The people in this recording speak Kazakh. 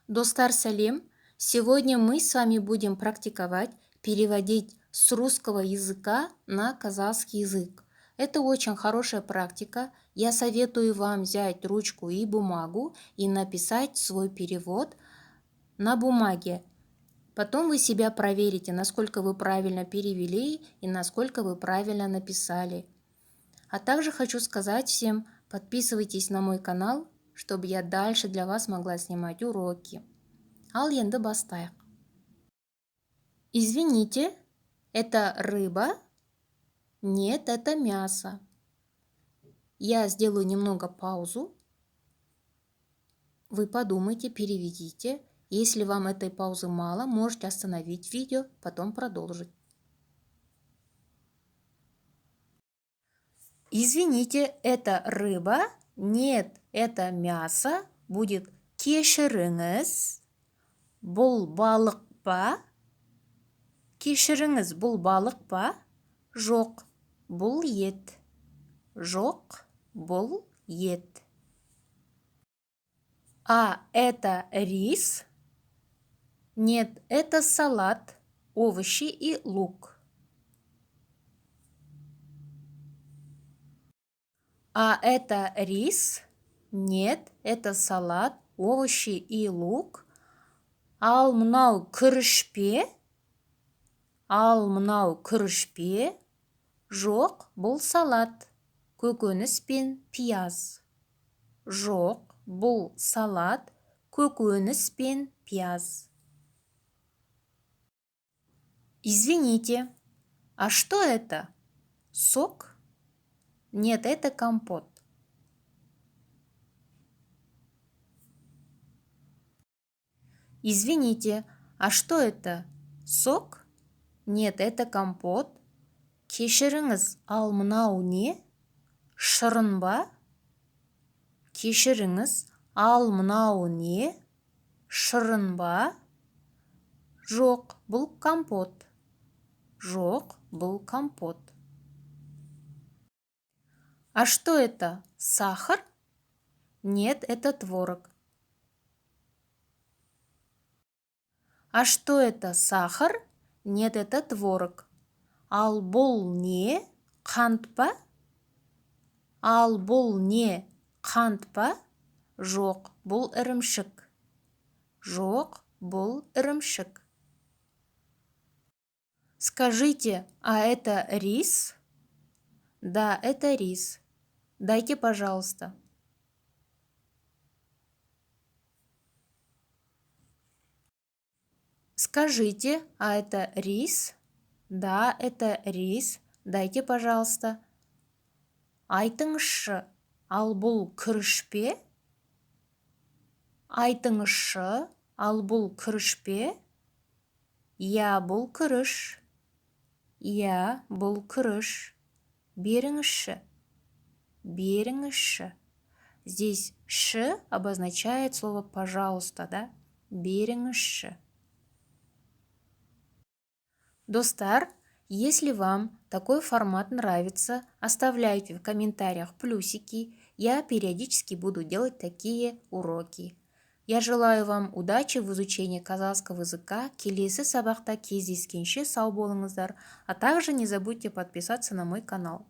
Достар салем! Сегодня мы с вами будем практиковать переводить с русского языка на казахский язык. Это очень хорошая практика. Я советую вам взять ручку и бумагу и написать свой перевод на бумаге. Потом вы себя проверите, насколько вы правильно перевели и насколько вы правильно написали. А также хочу сказать всем, подписывайтесь на мой канал, чтобы я дальше для вас могла снимать уроки. Ал енді бастайық. Извините, это рыба? Нет, это мясо. Я сделаю немного паузу. Вы подумайте, переведите. Если вам этой паузы мало, можете остановить видео, потом продолжить. Извините, это рыба? Нет, это мясо. Будет кешіріңіз. Бұл балық па? Кешіріңіз, бұл балық па? Жоқ, бұл ет. Жоқ, бұл ет. А это рис? Нет, это салат, овощи и лук. А это рис? Нет, это салат, овощи и лук. Ал мынау күріш пе? Ал мынау күріш пе? Жоқ, бұл салат, көкөніс пен пияз. Жоқ, бұл салат, көкөніс пен пияз. Извините, а что это? Сок? Нет, это компот. Извините, а что это? Сок? Нет, это компот. Кешіріңіз, ал мынау не? Шырын ба? Кешіріңіз, ал мынау не? Шырын ба? Жоқ, бұл компот. Жоқ, бұл компот. А что это? Сахар? Нет, это творог. А что это? Сахар? Нет, это творог. Ал бұл не? Қант па? Ал бұл не? Қант па? Жоқ, бұл ірімшік. Жоқ, бұл ірімшік. Скажите, а это рис? Да, это рис. Дайте, пожалуйста. Скажите, а это рис? Да, это рис. Дайте, пожалуйста. Айтыңызшы, ал бұл күріш пе? Айтыңызшы, ал бұл күріш пе? Я, бұл күріш. Я, бұл күріш. Беріңізші. Беріңізші. Здесь «ш» обозначает слово «пожалуйста», да? Беріңізші. Достар, если вам такой формат нравится, оставляйте в комментариях плюсики. Я периодически буду делать такие уроки. Я желаю вам удачи в изучении казахского языка. Келесі сабақта кездескенше сау болыңыздар. А также не забудьте подписаться на мой канал.